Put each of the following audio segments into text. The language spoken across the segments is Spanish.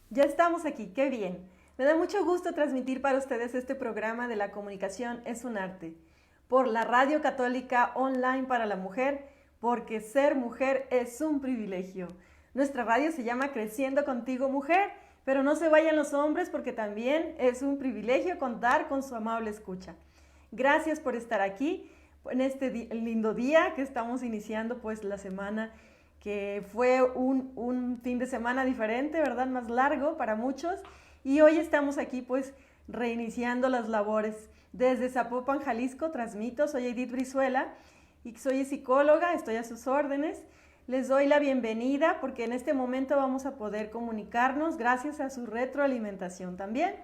Ya estamos aquí, qué bien. Me da mucho gusto transmitir para ustedes este programa de La comunicación es un arte, por la Radio Católica Online para la Mujer, porque ser mujer es un privilegio. Nuestra radio se llama Creciendo Contigo Mujer, pero no se vayan los hombres porque también es un privilegio contar con su amable escucha. Gracias por estar aquí en este lindo día que estamos iniciando pues la semana que fue un fin de semana diferente, ¿verdad? Más largo para muchos. Y hoy estamos aquí pues reiniciando las labores. Desde Zapopan, Jalisco, transmito, soy Edith Brizuela y soy psicóloga, estoy a sus órdenes. Les doy la bienvenida porque en este momento vamos a poder comunicarnos gracias a su retroalimentación también,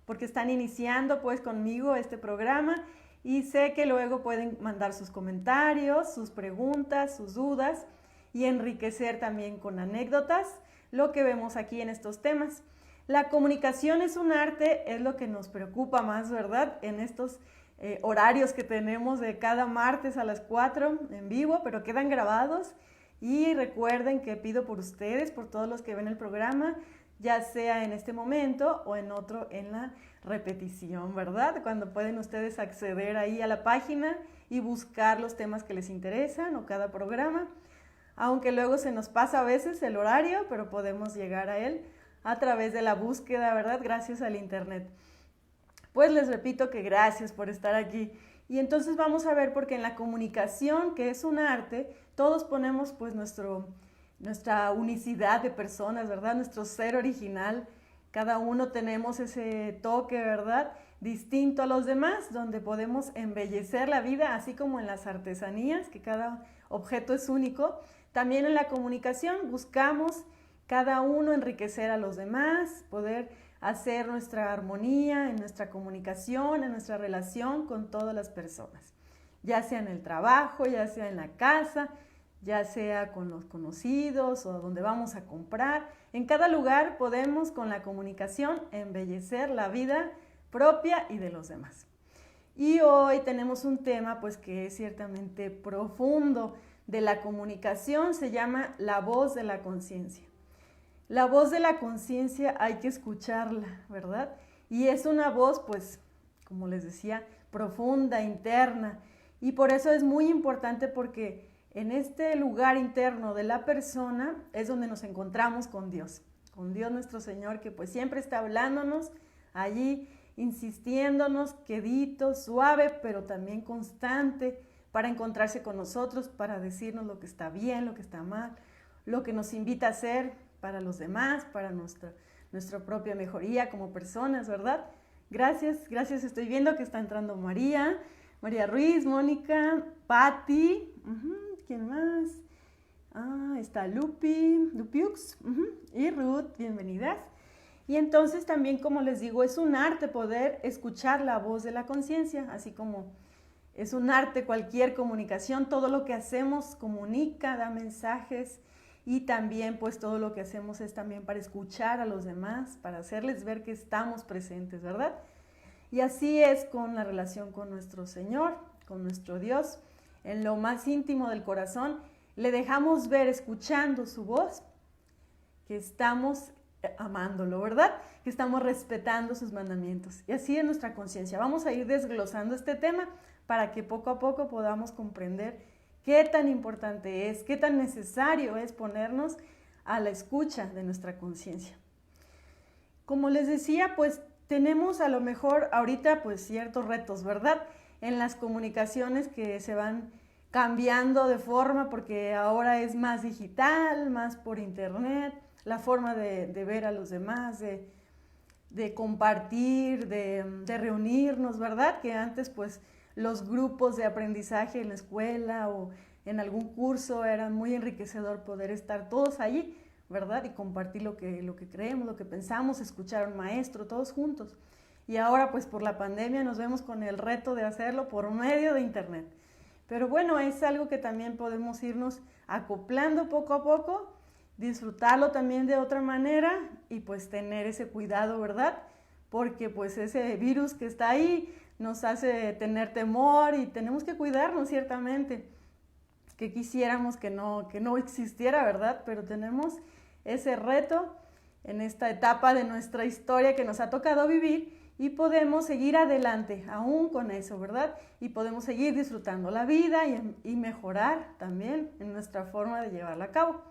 porque están iniciando pues conmigo este programa y sé que luego pueden mandar sus comentarios, sus preguntas, sus dudas y enriquecer también con anécdotas lo que vemos aquí en estos temas. La comunicación es un arte, es lo que nos preocupa más, ¿verdad? En estos horarios que tenemos de cada martes a las 4 en vivo, pero quedan grabados. Y recuerden que pido por ustedes, por todos los que ven el programa, ya sea en este momento o en otro en la repetición, ¿verdad? Cuando pueden ustedes acceder ahí a la página y buscar los temas que les interesan o cada programa. Aunque luego se nos pasa a veces el horario, pero podemos llegar a él a través de la búsqueda, ¿verdad? Gracias al internet. Pues les repito que gracias por estar aquí. Y entonces vamos a ver, porque en la comunicación, que es un arte, todos ponemos pues nuestra unicidad de personas, ¿verdad? Nuestro ser original. Cada uno tenemos ese toque, ¿verdad? Distinto a los demás, donde podemos embellecer la vida, así como en las artesanías, que cada objeto es único. También en la comunicación buscamos cada uno enriquecer a los demás, poder hacer nuestra armonía en nuestra comunicación, en nuestra relación con todas las personas, ya sea en el trabajo, ya sea en la casa, ya sea con los conocidos o donde vamos a comprar. En cada lugar podemos con la comunicación embellecer la vida propia y de los demás. Y hoy tenemos un tema pues que es ciertamente profundo de la comunicación, se llama la voz de la conciencia. La voz de la conciencia hay que escucharla, ¿verdad? Y es una voz, pues, como les decía, profunda, interna. Y por eso es muy importante porque en este lugar interno de la persona es donde nos encontramos con Dios nuestro Señor, que pues siempre está hablándonos allí, insistiéndonos, quedito, suave, pero también constante, para encontrarse con nosotros, para decirnos lo que está bien, lo que está mal, lo que nos invita a hacer para los demás, para nuestra propia mejoría como personas, ¿verdad? Gracias, estoy viendo que está entrando María Ruiz, Mónica, Patti, ¿quién más? Está Lupiux, y Ruth, bienvenidas. Y entonces también, como les digo, es un arte poder escuchar la voz de la conciencia, así como es un arte cualquier comunicación, todo lo que hacemos comunica, da mensajes, y también pues todo lo que hacemos es también para escuchar a los demás, para hacerles ver que estamos presentes, ¿verdad? Y así es con la relación con nuestro Señor, con nuestro Dios, en lo más íntimo del corazón, le dejamos ver, escuchando su voz, que estamos amándolo, ¿verdad? Que estamos respetando sus mandamientos. Y así es nuestra conciencia. Vamos a ir desglosando este tema para que poco a poco podamos comprender qué tan importante es, qué tan necesario es ponernos a la escucha de nuestra conciencia. Como les decía, pues tenemos a lo mejor ahorita pues ciertos retos, ¿verdad? En las comunicaciones que se van cambiando de forma porque ahora es más digital, más por internet, la forma de ver a los demás, de compartir, de reunirnos, ¿verdad? Que antes pues los grupos de aprendizaje en la escuela o en algún curso eran muy enriquecedor poder estar todos allí, ¿verdad? Y compartir lo que creemos, lo que pensamos, escuchar a un maestro, todos juntos. Y ahora pues por la pandemia nos vemos con el reto de hacerlo por medio de internet. Pero bueno, es algo que también podemos irnos acoplando poco a poco, disfrutarlo también de otra manera y pues tener ese cuidado, ¿verdad? Porque pues ese virus que está ahí nos hace tener temor y tenemos que cuidarnos ciertamente, que quisiéramos que no existiera, ¿verdad? Pero tenemos ese reto en esta etapa de nuestra historia que nos ha tocado vivir y podemos seguir adelante aún con eso, ¿verdad? Y podemos seguir disfrutando la vida y mejorar también en nuestra forma de llevarla a cabo.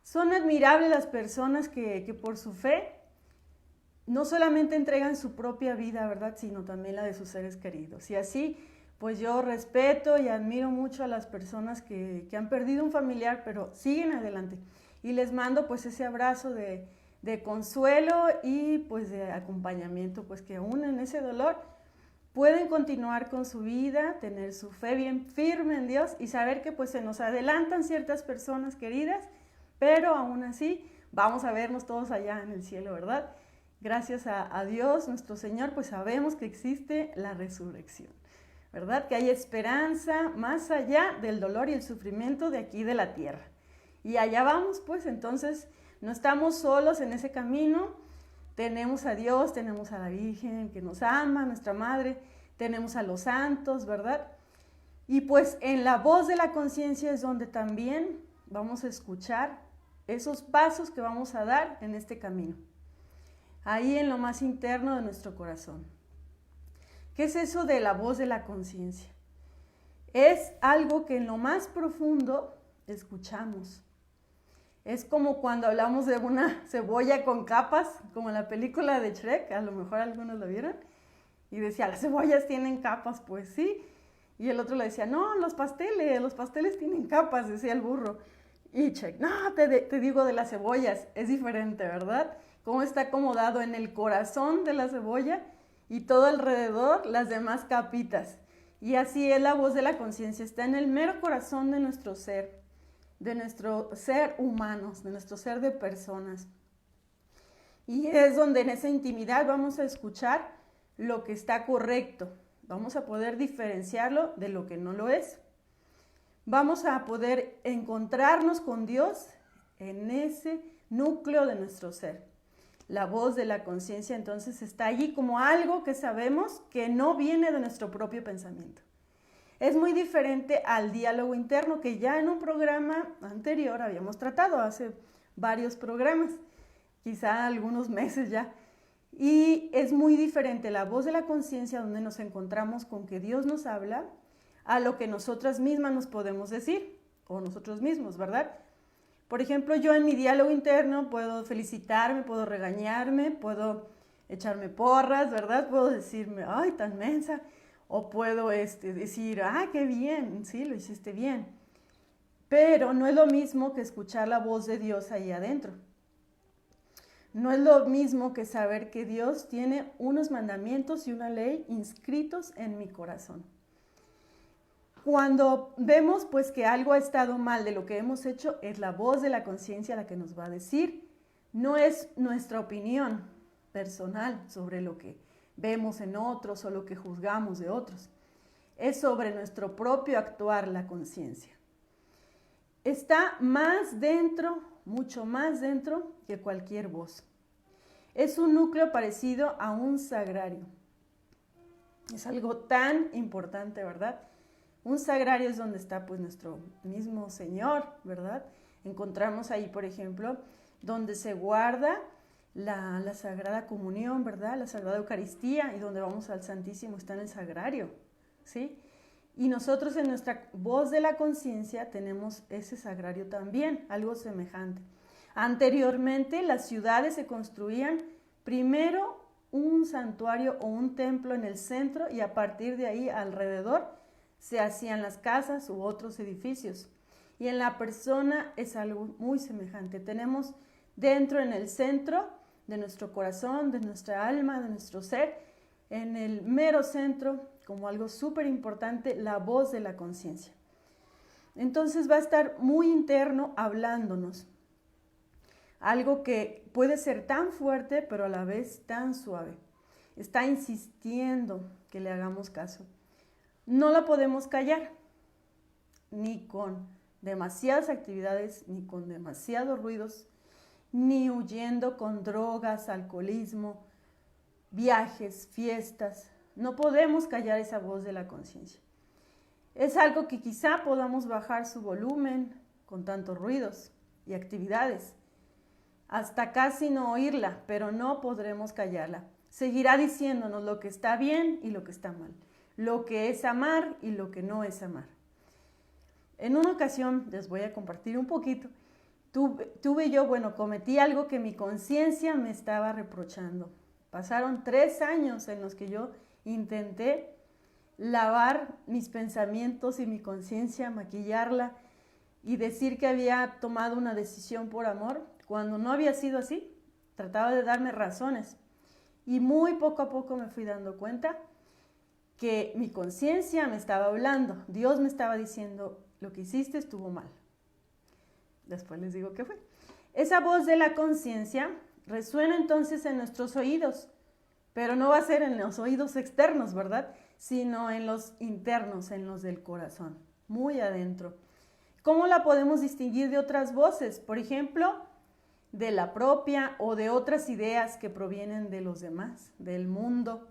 Son admirables las personas que por su fe no solamente entregan su propia vida, ¿verdad? Sino también la de sus seres queridos. Y así, pues yo respeto y admiro mucho a las personas que han perdido un familiar, pero siguen adelante. Y les mando pues ese abrazo de consuelo y pues de acompañamiento, pues que aún en ese dolor pueden continuar con su vida, tener su fe bien firme en Dios y saber que pues se nos adelantan ciertas personas queridas, pero aún así vamos a vernos todos allá en el cielo, ¿verdad? Gracias a Dios, nuestro Señor, pues sabemos que existe la resurrección, ¿verdad? Que hay esperanza más allá del dolor y el sufrimiento de aquí de la tierra. Y allá vamos, pues entonces no estamos solos en ese camino, tenemos a Dios, tenemos a la Virgen que nos ama, nuestra Madre, tenemos a los santos, ¿verdad? Y pues en la voz de la conciencia es donde también vamos a escuchar esos pasos que vamos a dar en este camino. Ahí en lo más interno de nuestro corazón. ¿Qué es eso de la voz de la conciencia? Es algo que en lo más profundo escuchamos. Es como cuando hablamos de una cebolla con capas, como en la película de Shrek, a lo mejor algunos lo vieron, y decía, las cebollas tienen capas, pues sí. Y el otro le decía, no, los pasteles tienen capas, decía el burro. Y Shrek, no, te digo de las cebollas, es diferente, ¿verdad? Cómo está acomodado en el corazón de la cebolla y todo alrededor las demás capitas. Y así es la voz de la conciencia, está en el mero corazón de nuestro ser humanos, de nuestro ser de personas. Y es donde en esa intimidad vamos a escuchar lo que está correcto, vamos a poder diferenciarlo de lo que no lo es. Vamos a poder encontrarnos con Dios en ese núcleo de nuestro ser. La voz de la conciencia entonces está allí como algo que sabemos que no viene de nuestro propio pensamiento. Es muy diferente al diálogo interno que ya en un programa anterior habíamos tratado, hace varios programas, quizá algunos meses ya. Y es muy diferente la voz de la conciencia donde nos encontramos con que Dios nos habla a lo que nosotras mismas nos podemos decir, o nosotros mismos, ¿verdad? Por ejemplo, yo en mi diálogo interno puedo felicitarme, puedo regañarme, puedo echarme porras, ¿verdad? Puedo decirme, ay, tan mensa. O puedo decir, ah, qué bien, sí, lo hiciste bien. Pero no es lo mismo que escuchar la voz de Dios ahí adentro. No es lo mismo que saber que Dios tiene unos mandamientos y una ley inscritos en mi corazón. Cuando vemos pues que algo ha estado mal de lo que hemos hecho, es la voz de la conciencia la que nos va a decir. No es nuestra opinión personal sobre lo que vemos en otros o lo que juzgamos de otros. Es sobre nuestro propio actuar la conciencia. Está más dentro, mucho más dentro que cualquier voz. Es un núcleo parecido a un sagrario. Es algo tan importante, ¿verdad? Un sagrario es donde está pues nuestro mismo Señor, ¿verdad? Encontramos ahí, por ejemplo, donde se guarda la Sagrada Comunión, ¿verdad? La Sagrada Eucaristía, y donde vamos al Santísimo está en el sagrario, ¿sí? Y nosotros en nuestra voz de la conciencia tenemos ese sagrario también, algo semejante. Anteriormente las ciudades se construían primero un santuario o un templo en el centro y a partir de ahí alrededor se hacían las casas u otros edificios. Y en la persona es algo muy semejante. Tenemos dentro en el centro de nuestro corazón, de nuestra alma, de nuestro ser, en el mero centro, como algo súper importante, la voz de la conciencia. Entonces va a estar muy interno hablándonos. Algo que puede ser tan fuerte, pero a la vez tan suave. Está insistiendo que le hagamos caso. No la podemos callar, ni con demasiadas actividades, ni con demasiados ruidos, ni huyendo con drogas, alcoholismo, viajes, fiestas. No podemos callar esa voz de la conciencia. Es algo que quizá podamos bajar su volumen con tantos ruidos y actividades. hasta casi no oírla, pero no podremos callarla. Seguirá diciéndonos lo que está bien y lo que está mal, lo que es amar y lo que no es amar. En una ocasión, les voy a compartir un poquito, cometí algo que mi conciencia me estaba reprochando. Pasaron 3 años en los que yo intenté lavar mis pensamientos y mi conciencia, maquillarla y decir que había tomado una decisión por amor, cuando no había sido así. Trataba de darme razones y muy poco a poco me fui dando cuenta que mi conciencia me estaba hablando. Dios me estaba diciendo, lo que hiciste estuvo mal. Después les digo qué fue. Esa voz de la conciencia resuena entonces en nuestros oídos, pero no va a ser en los oídos externos, ¿verdad? Sino en los internos, en los del corazón, muy adentro. ¿Cómo la podemos distinguir de otras voces? Por ejemplo, de la propia o de otras ideas que provienen de los demás, del mundo.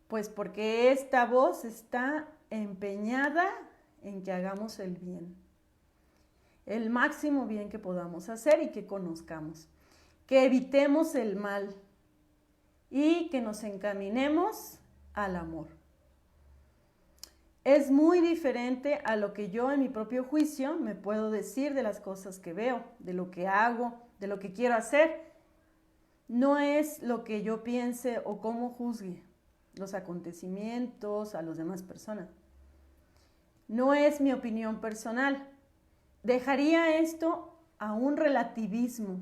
Pues porque esta voz está empeñada en que hagamos el bien, el máximo bien que podamos hacer y que conozcamos, que evitemos el mal y que nos encaminemos al amor. Es muy diferente a lo que yo en mi propio juicio me puedo decir de las cosas que veo, de lo que hago, de lo que quiero hacer. No es lo que yo piense o cómo juzgue los acontecimientos a las demás personas. No es mi opinión personal. Dejaría esto a un relativismo.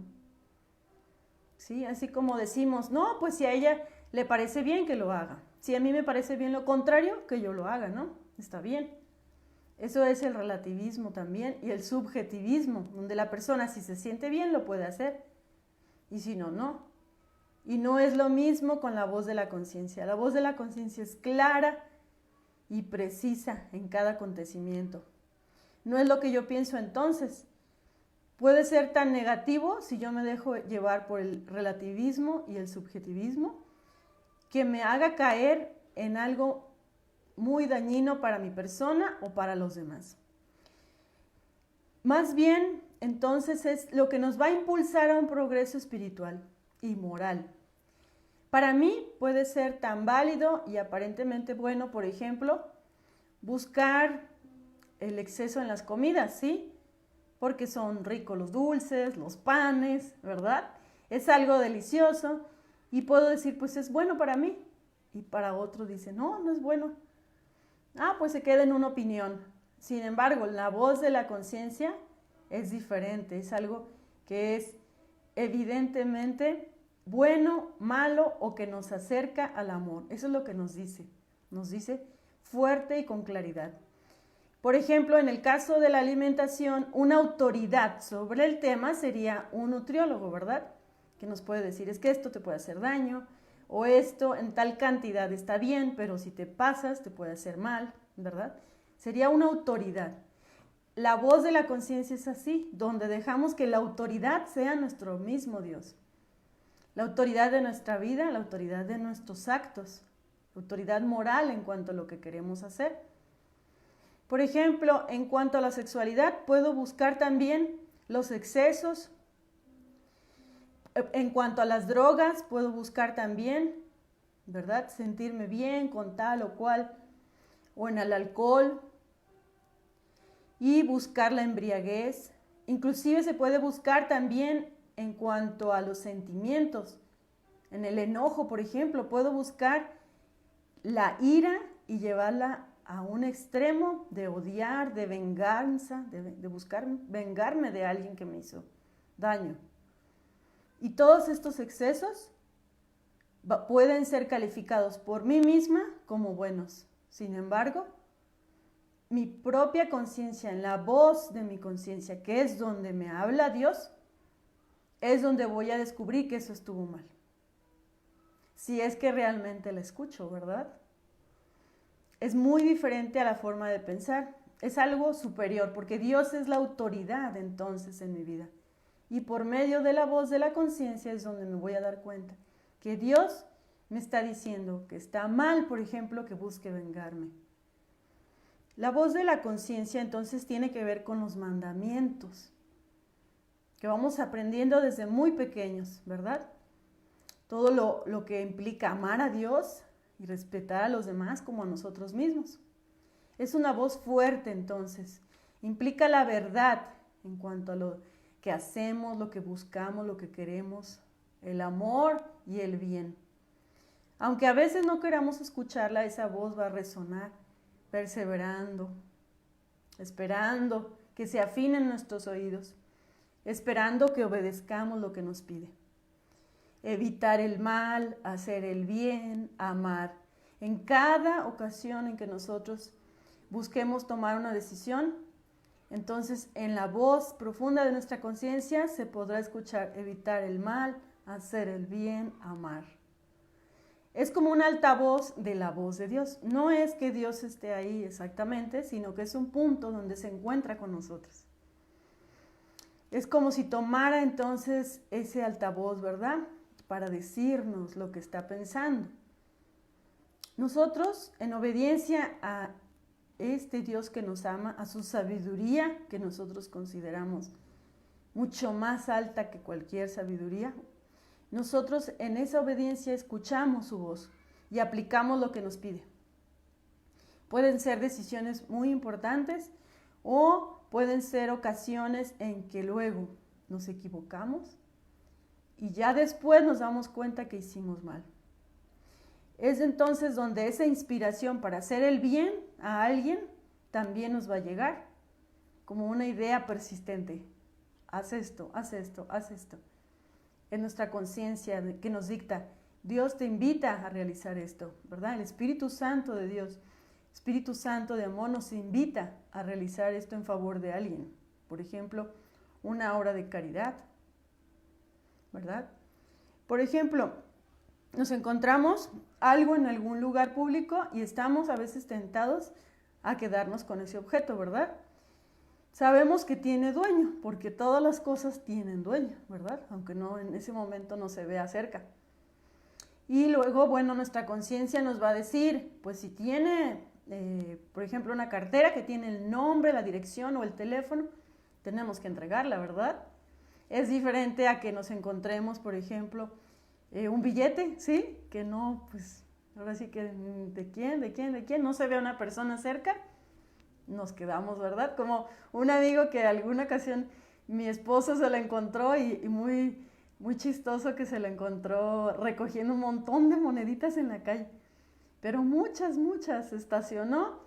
¿Sí? Así como decimos, no, pues si a ella le parece bien que lo haga. Si a mí me parece bien lo contrario, que yo lo haga, ¿no? Está bien. Eso es el relativismo también y el subjetivismo, donde la persona si se siente bien lo puede hacer y si no, no. Y no es lo mismo con la voz de la conciencia. La voz de la conciencia es clara y precisa en cada acontecimiento. No es lo que yo pienso entonces. Puede ser tan negativo si yo me dejo llevar por el relativismo y el subjetivismo que me haga caer en algo muy dañino para mi persona o para los demás. Más bien, entonces es lo que nos va a impulsar a un progreso espiritual y moral. Para mí puede ser tan válido y aparentemente bueno, por ejemplo, buscar el exceso en las comidas, ¿sí? Porque son ricos los dulces, los panes, ¿verdad? Es algo delicioso y puedo decir, pues es bueno para mí. Y para otro dice, no, no es bueno. Pues se queda en una opinión. Sin embargo, la voz de la conciencia es diferente, es algo que es evidentemente bueno, malo o que nos acerca al amor. Eso es lo que nos dice fuerte y con claridad. Por ejemplo, en el caso de la alimentación, una autoridad sobre el tema sería un nutriólogo, ¿verdad? Que nos puede decir, es que esto te puede hacer daño, o esto en tal cantidad está bien, pero si te pasas te puede hacer mal, ¿verdad? Sería una autoridad. La voz de la conciencia es así, donde dejamos que la autoridad sea nuestro mismo Dios. La autoridad de nuestra vida, la autoridad de nuestros actos, la autoridad moral en cuanto a lo que queremos hacer. Por ejemplo, en cuanto a la sexualidad, puedo buscar también los excesos. En cuanto a las drogas, puedo buscar también, ¿verdad? Sentirme bien con tal o cual, o en el alcohol, y buscar la embriaguez. Inclusive se puede buscar también en cuanto a los sentimientos. En el enojo, por ejemplo, puedo buscar la ira y llevarla a un extremo de odiar, de venganza, de buscar vengarme de alguien que me hizo daño. Y todos estos excesos pueden ser calificados por mí misma como buenos. Sin embargo, mi propia conciencia, en la voz de mi conciencia, que es donde me habla Dios, es donde voy a descubrir que eso estuvo mal. Si es que realmente la escucho, ¿verdad? Es muy diferente a la forma de pensar. Es algo superior, porque Dios es la autoridad entonces en mi vida. Y por medio de la voz de la conciencia es donde me voy a dar cuenta que Dios me está diciendo que está mal, por ejemplo, que busque vengarme. La voz de la conciencia entonces tiene que ver con los mandamientos, que vamos aprendiendo desde muy pequeños, ¿verdad? Todo lo que implica amar a Dios y respetar a los demás como a nosotros mismos. Es una voz fuerte entonces, implica la verdad en cuanto a lo que hacemos, lo que buscamos, lo que queremos, el amor y el bien. Aunque a veces no queramos escucharla, esa voz va a resonar, perseverando, esperando que se afinen nuestros oídos, esperando que obedezcamos lo que nos pide. Evitar el mal, hacer el bien, amar. En cada ocasión en que nosotros busquemos tomar una decisión, entonces en la voz profunda de nuestra conciencia se podrá escuchar evitar el mal, hacer el bien, amar. Es como un altavoz de la voz de Dios. No es que Dios esté ahí exactamente, sino que es un punto donde se encuentra con nosotros. Es como si tomara entonces ese altavoz, ¿verdad?, para decirnos lo que está pensando. Nosotros, en obediencia a este Dios que nos ama, a su sabiduría que nosotros consideramos mucho más alta que cualquier sabiduría, nosotros en esa obediencia escuchamos su voz y aplicamos lo que nos pide. Pueden ser decisiones muy importantes o pueden ser ocasiones en que luego nos equivocamos y ya después nos damos cuenta que hicimos mal. Es entonces donde esa inspiración para hacer el bien a alguien también nos va a llegar como una idea persistente. Haz esto, haz esto, haz esto. Es nuestra conciencia que nos dicta. Dios te invita a realizar esto, ¿verdad? El Espíritu Santo de Dios, Espíritu Santo de amor nos invita a realizar esto en favor de alguien. Por ejemplo, una obra de caridad, ¿verdad? Por ejemplo, nos encontramos algo en algún lugar público y estamos a veces tentados a quedarnos con ese objeto, ¿verdad? Sabemos que tiene dueño, porque todas las cosas tienen dueño, ¿verdad? Aunque no en ese momento no se vea cerca. Y luego, bueno, nuestra conciencia nos va a decir, pues si tiene, por ejemplo, una cartera que tiene el nombre, la dirección o el teléfono, tenemos que entregarla, ¿verdad? Es diferente a que nos encontremos, por ejemplo, un billete, ¿sí? Que no, pues, ahora sí que, ¿de quién? No se ve a una persona cerca, nos quedamos, ¿verdad? Como un amigo que alguna ocasión mi esposo se la encontró y muy, muy chistoso que se la encontró recogiendo un montón de moneditas en la calle, pero muchas, se estacionó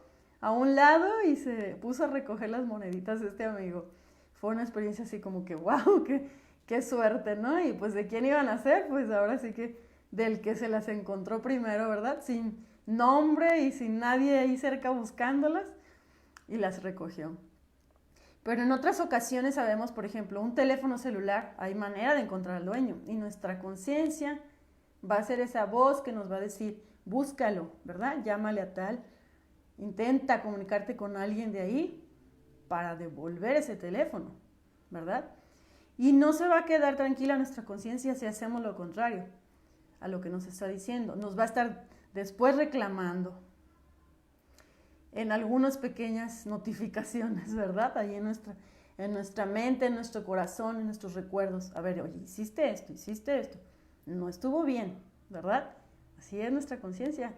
a un lado y se puso a recoger las moneditas de este amigo. Fue una experiencia así como que, wow, qué suerte, ¿no? Y pues ¿de quién iban a ser? Pues ahora sí que del que se las encontró primero, ¿verdad? Sin nombre y sin nadie ahí cerca buscándolas. Y las recogió. Pero en otras ocasiones sabemos, por ejemplo, un teléfono celular, hay manera de encontrar al dueño y nuestra conciencia va a ser esa voz que nos va a decir, búscalo, ¿verdad? Llámale a tal, intenta comunicarte con alguien de ahí para devolver ese teléfono, ¿verdad? Y no se va a quedar tranquila nuestra conciencia si hacemos lo contrario a lo que nos está diciendo. Nos va a estar después reclamando en algunas pequeñas notificaciones, ¿verdad? Ahí en nuestra mente, en nuestro corazón, en nuestros recuerdos. A ver, oye, hiciste esto, no estuvo bien, ¿verdad? Así es nuestra conciencia.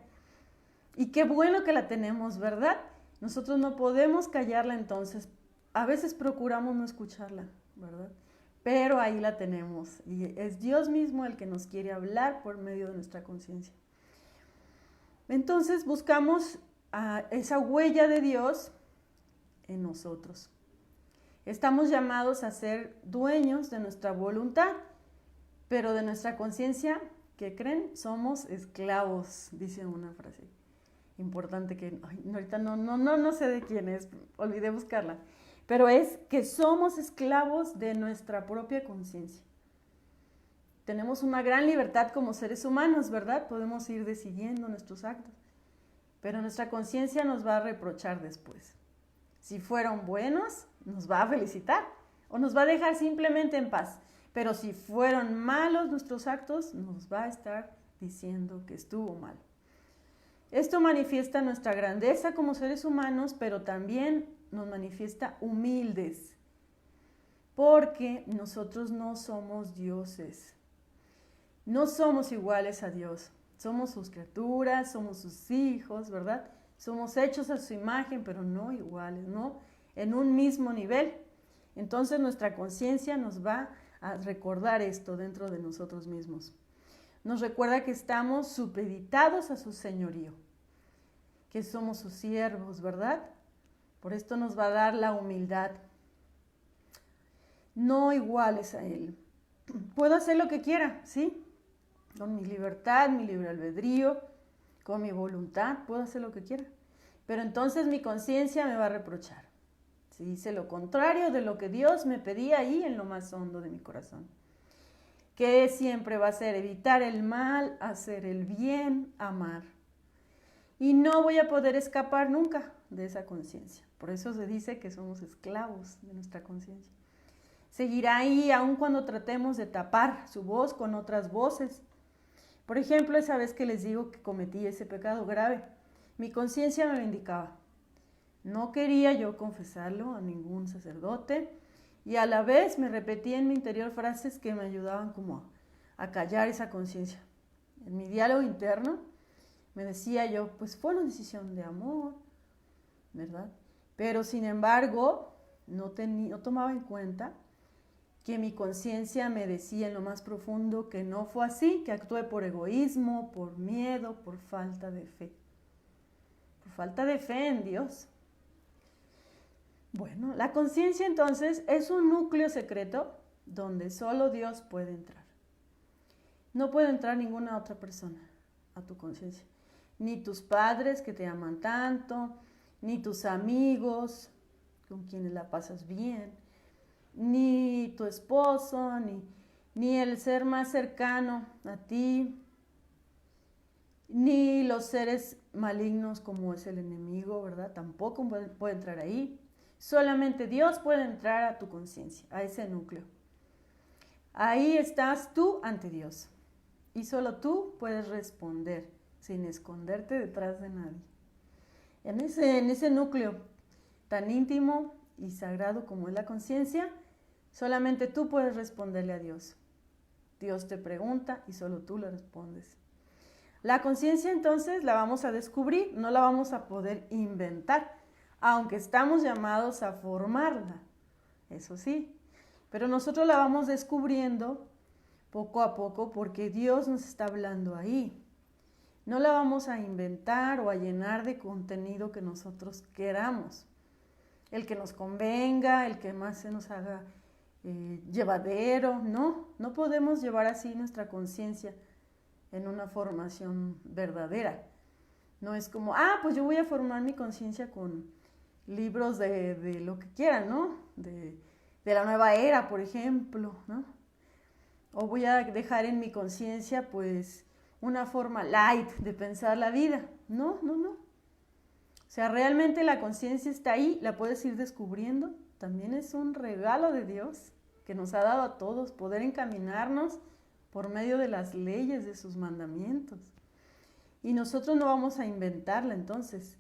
Y qué bueno que la tenemos, ¿verdad? Nosotros no podemos callarla entonces. A veces procuramos no escucharla, ¿verdad? Pero ahí la tenemos. Y es Dios mismo el que nos quiere hablar por medio de nuestra conciencia. Entonces buscamos a esa huella de Dios en nosotros. Estamos llamados a ser dueños de nuestra voluntad, pero de nuestra conciencia, ¿qué creen? Somos esclavos, dice una frase importante que ahorita no sé de quién es, olvidé buscarla, pero es que somos esclavos de nuestra propia conciencia. Tenemos una gran libertad como seres humanos, ¿verdad? Podemos ir decidiendo nuestros actos. Pero nuestra conciencia nos va a reprochar después. Si fueron buenos, nos va a felicitar o nos va a dejar simplemente en paz. Pero si fueron malos nuestros actos, nos va a estar diciendo que estuvo mal. Esto manifiesta nuestra grandeza como seres humanos, pero también nos manifiesta humildes. porque nosotros no somos dioses. No somos iguales a Dios. Somos sus criaturas, somos sus hijos, ¿verdad? Somos hechos a su imagen, pero no iguales, ¿no? En un mismo nivel. Entonces nuestra conciencia nos va a recordar esto dentro de nosotros mismos. Nos recuerda que estamos supeditados a su señorío, que somos sus siervos, ¿verdad? Por esto nos va a dar la humildad. No iguales a Él. Puedo hacer lo que quiera, ¿sí? Con mi libertad, mi libre albedrío, con mi voluntad, puedo hacer lo que quiera. Pero entonces mi conciencia me va a reprochar. Si hice lo contrario de lo que Dios me pedía ahí en lo más hondo de mi corazón. Que siempre va a ser evitar el mal, hacer el bien, amar. Y no voy a poder escapar nunca de esa conciencia. Por eso se dice que somos esclavos de nuestra conciencia. Seguirá ahí aun cuando tratemos de tapar su voz con otras voces. Por ejemplo, esa vez que les digo que cometí ese pecado grave, mi conciencia me lo indicaba. No quería yo confesarlo a ningún sacerdote y a la vez me repetía en mi interior frases que me ayudaban como a callar esa conciencia. En mi diálogo interno me decía yo, pues fue una decisión de amor, ¿verdad? Pero sin embargo, no tomaba en cuenta que mi conciencia me decía en lo más profundo que no fue así, que actué por egoísmo, por miedo, por falta de fe. Por falta de fe en Dios. Bueno, la conciencia entonces es un núcleo secreto donde solo Dios puede entrar. No puede entrar ninguna otra persona a tu conciencia. Ni tus padres que te aman tanto, ni tus amigos con quienes la pasas bien, ni tu esposo, ni el ser más cercano a ti, ni los seres malignos como es el enemigo, ¿verdad? Tampoco puede entrar ahí. Solamente Dios puede entrar a tu conciencia, a ese núcleo. Ahí estás tú ante Dios. Y solo tú puedes responder sin esconderte detrás de nadie. En ese núcleo tan íntimo y sagrado como es la conciencia, solamente tú puedes responderle a Dios. Dios te pregunta y solo tú le respondes. La conciencia entonces la vamos a descubrir, no la vamos a poder inventar, aunque estamos llamados a formarla, eso sí. Pero nosotros la vamos descubriendo poco a poco porque Dios nos está hablando ahí. No la vamos a inventar o a llenar de contenido que nosotros queramos. El que nos convenga, el que más se nos haga llevadero, no podemos llevar así nuestra conciencia en una formación verdadera. No es como, pues yo voy a formar mi conciencia con libros de lo que quieran, ¿no? De la nueva era, por ejemplo, ¿no? O voy a dejar en mi conciencia, pues, una forma light de pensar la vida. No. O sea, realmente la conciencia está ahí, la puedes ir descubriendo. También es un regalo de Dios que nos ha dado a todos poder encaminarnos por medio de las leyes de sus mandamientos. Y nosotros no vamos a inventarla entonces.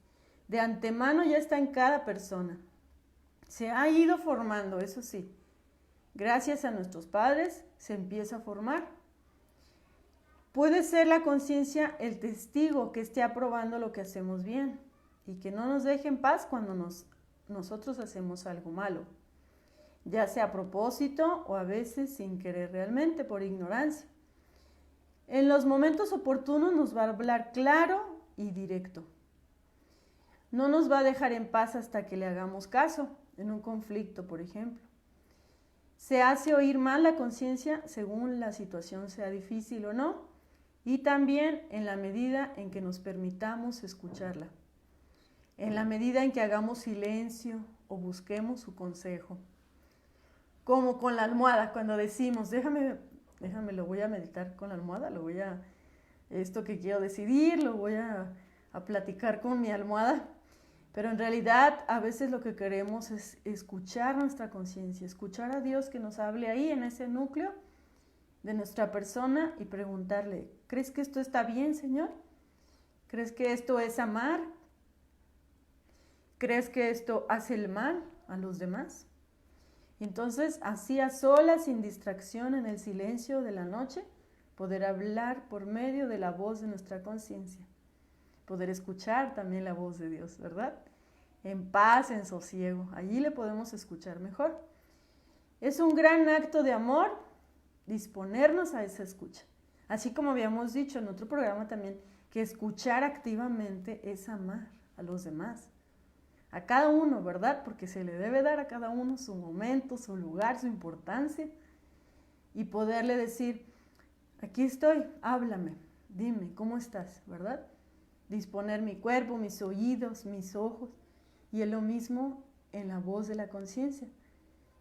De antemano ya está en cada persona. Se ha ido formando, eso sí. Gracias a nuestros padres se empieza a formar. Puede ser la conciencia el testigo que esté aprobando lo que hacemos bien y que no nos deje en paz cuando nosotros hacemos algo malo, ya sea a propósito o a veces sin querer realmente, por ignorancia. En los momentos oportunos nos va a hablar claro y directo. No nos va a dejar en paz hasta que le hagamos caso, en un conflicto, por ejemplo. Se hace oír más la conciencia según la situación sea difícil o no, y también en la medida en que nos permitamos escucharla, en la medida en que hagamos silencio o busquemos su consejo. Como con la almohada, cuando decimos, déjame, lo voy a meditar con la almohada, esto que quiero decidir, lo voy a platicar con mi almohada. Pero en realidad a veces lo que queremos es escuchar nuestra conciencia, escuchar a Dios que nos hable ahí en ese núcleo de nuestra persona y preguntarle, ¿crees que esto está bien, Señor? ¿Crees que esto es amar? ¿Crees que esto hace el mal a los demás? Y entonces, así a solas, sin distracción, en el silencio de la noche, poder hablar por medio de la voz de nuestra conciencia. Poder escuchar también la voz de Dios, ¿verdad? En paz, en sosiego. Allí le podemos escuchar mejor. Es un gran acto de amor disponernos a esa escucha. Así como habíamos dicho en otro programa también, que escuchar activamente es amar a los demás. A cada uno, ¿verdad? Porque se le debe dar a cada uno su momento, su lugar, su importancia. Y poderle decir, aquí estoy, háblame, dime, ¿cómo estás? ¿Verdad? Disponer mi cuerpo, mis oídos, mis ojos. Y es lo mismo en la voz de la conciencia.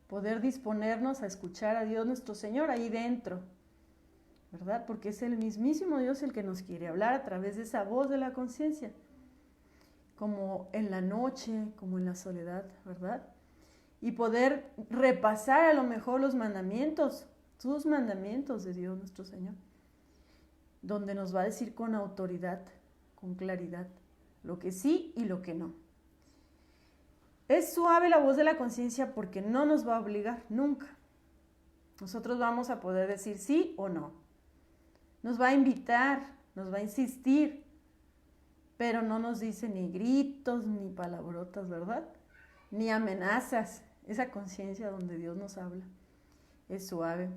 Poder disponernos a escuchar a Dios nuestro Señor ahí dentro, ¿verdad? Porque es el mismísimo Dios el que nos quiere hablar a través de esa voz de la conciencia. Como en la noche, como en la soledad, ¿verdad? Y poder repasar a lo mejor los mandamientos, sus mandamientos de Dios nuestro Señor, donde nos va a decir con autoridad, con claridad, lo que sí y lo que no. Es suave la voz de la conciencia porque no nos va a obligar nunca. Nosotros vamos a poder decir sí o no. Nos va a invitar, nos va a insistir, pero no nos dice ni gritos, ni palabrotas, ¿verdad? Ni amenazas. Esa conciencia donde Dios nos habla es suave,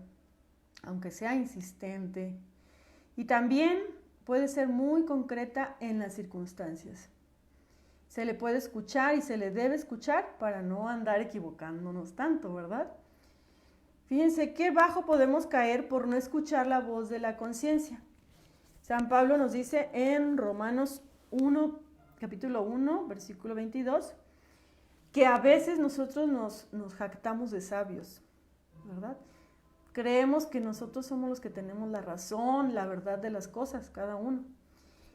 aunque sea insistente. Y también puede ser muy concreta en las circunstancias. Se le puede escuchar y se le debe escuchar para no andar equivocándonos tanto, ¿verdad? Fíjense qué bajo podemos caer por no escuchar la voz de la conciencia. San Pablo nos dice en Romanos 1, capítulo 1, versículo 22, que a veces nosotros nos jactamos de sabios, ¿verdad? Creemos que nosotros somos los que tenemos la razón, la verdad de las cosas, cada uno.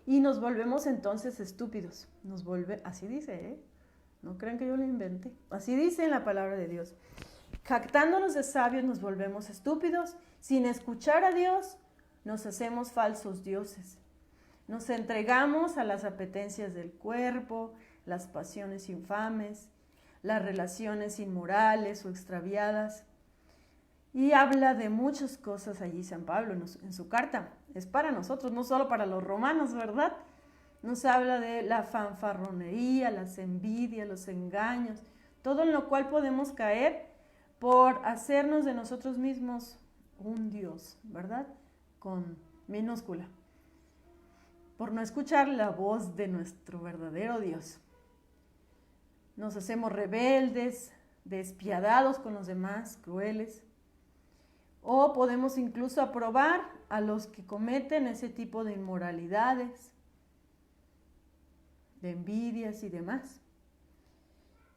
Y nos volvemos entonces estúpidos. Así dice, ¿eh? No crean que yo lo inventé. Así dice en la palabra de Dios. Jactándonos de sabios nos volvemos estúpidos. Sin escuchar a Dios nos hacemos falsos dioses. Nos entregamos a las apetencias del cuerpo, las pasiones infames, las relaciones inmorales o extraviadas. Y habla de muchas cosas allí San Pablo en su carta. Es para nosotros, no solo para los romanos, ¿verdad? Nos habla de la fanfarronería, las envidias, los engaños, todo en lo cual podemos caer por hacernos de nosotros mismos un Dios, ¿verdad? Con minúscula. Por no escuchar la voz de nuestro verdadero Dios. Nos hacemos rebeldes, despiadados con los demás, crueles. O podemos incluso aprobar a los que cometen ese tipo de inmoralidades, de envidias y demás.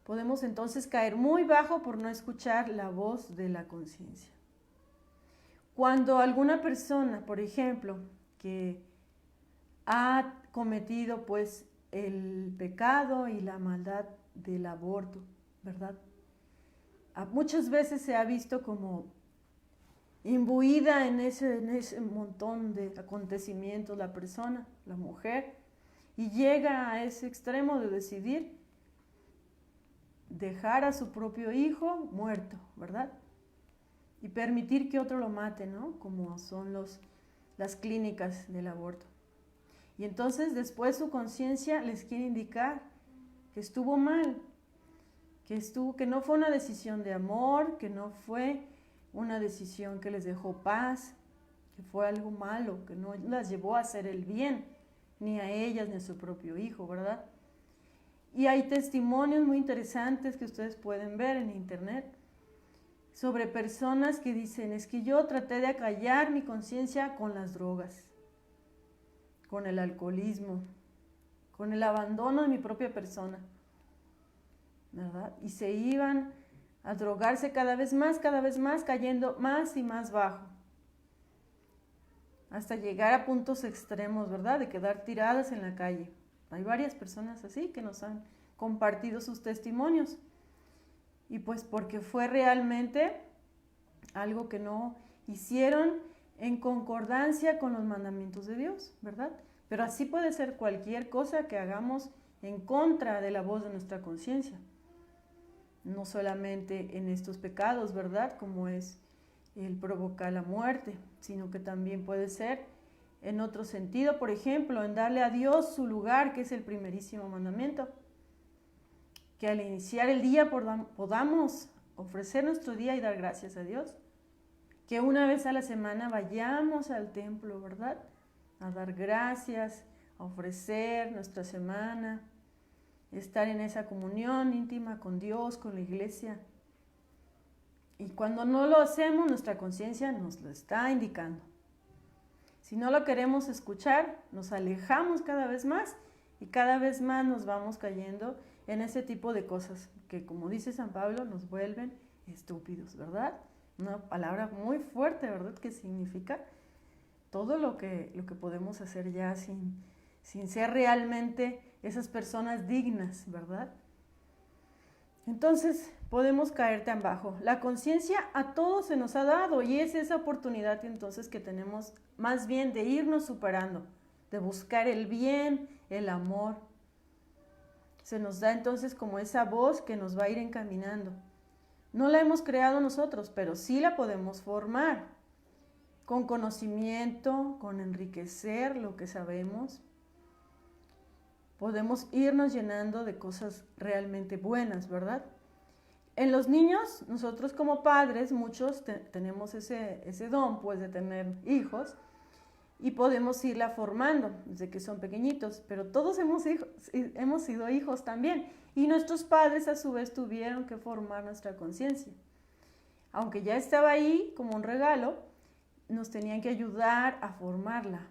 Podemos entonces caer muy bajo por no escuchar la voz de la conciencia. Cuando alguna persona, por ejemplo, que ha cometido pues el pecado y la maldad del aborto, ¿verdad? Muchas veces se ha visto como imbuida en ese montón de acontecimientos la persona, la mujer, y llega a ese extremo de decidir dejar a su propio hijo muerto, ¿verdad? Y permitir que otro lo mate, ¿no? Como son las clínicas del aborto. Y entonces después su conciencia les quiere indicar que estuvo mal, que no fue una decisión de amor, que no fue una decisión que les dejó paz, que fue algo malo, que no las llevó a hacer el bien, ni a ellas ni a su propio hijo, ¿verdad? Y hay testimonios muy interesantes que ustedes pueden ver en internet sobre personas que dicen, es que yo traté de acallar mi conciencia con las drogas, con el alcoholismo, con el abandono de mi propia persona, ¿verdad? Y se iban a drogarse cada vez más, cayendo más y más bajo, hasta llegar a puntos extremos, ¿verdad? De quedar tiradas en la calle. Hay varias personas así que nos han compartido sus testimonios. Y pues porque fue realmente algo que no hicieron en concordancia con los mandamientos de Dios, ¿verdad? Pero así puede ser cualquier cosa que hagamos en contra de la voz de nuestra conciencia. no solamente en estos pecados, ¿verdad? Como es el provocar la muerte, sino que también puede ser en otro sentido, por ejemplo, en darle a Dios su lugar, que es el primerísimo mandamiento. Que al iniciar el día podamos ofrecer nuestro día y dar gracias a Dios. Que una vez a la semana vayamos al templo, ¿verdad? A dar gracias, a ofrecer nuestra semana, estar en esa comunión íntima con Dios, con la iglesia. Y cuando no lo hacemos, nuestra conciencia nos lo está indicando. Si no lo queremos escuchar, nos alejamos cada vez más y cada vez más nos vamos cayendo en ese tipo de cosas que, como dice San Pablo, nos vuelven estúpidos, ¿verdad? Una palabra muy fuerte, ¿verdad? Que significa todo lo que podemos hacer ya sin ser realmente esas personas dignas, ¿verdad? Entonces podemos caer tan bajo. La conciencia a todos se nos ha dado y es esa oportunidad entonces que tenemos más bien de irnos superando, de buscar el bien, el amor. Se nos da entonces como esa voz que nos va a ir encaminando. No la hemos creado nosotros, pero sí la podemos formar con conocimiento, con enriquecer lo que sabemos. Podemos irnos llenando de cosas realmente buenas, ¿verdad? En los niños, nosotros como padres, muchos tenemos ese don, pues, de tener hijos y podemos irla formando desde que son pequeñitos, pero todos hemos sido hijos también y nuestros padres a su vez tuvieron que formar nuestra conciencia. Aunque ya estaba ahí como un regalo, nos tenían que ayudar a formarla.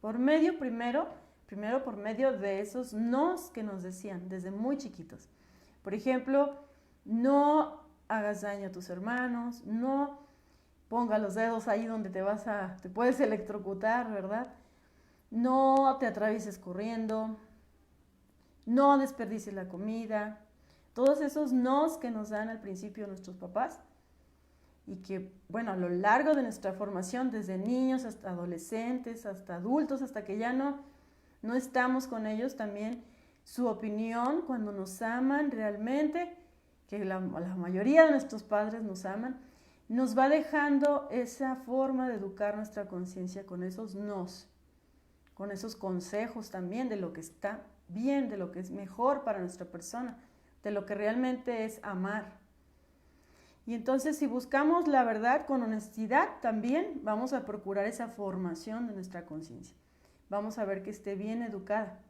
Primero por medio de esos nos que nos decían desde muy chiquitos. Por ejemplo, no hagas daño a tus hermanos, no ponga los dedos ahí donde te puedes electrocutar, ¿verdad? No te atravieses corriendo, no desperdicies la comida. Todos esos nos que nos dan al principio nuestros papás y que, bueno, a lo largo de nuestra formación, desde niños hasta adolescentes, hasta adultos, hasta que ya no estamos con ellos, también su opinión cuando nos aman realmente, que la mayoría de nuestros padres nos aman, nos va dejando esa forma de educar nuestra conciencia con esos nos, con esos consejos también de lo que está bien, de lo que es mejor para nuestra persona, de lo que realmente es amar. Y entonces si buscamos la verdad con honestidad, también vamos a procurar esa formación de nuestra conciencia. Vamos a ver que esté bien educada.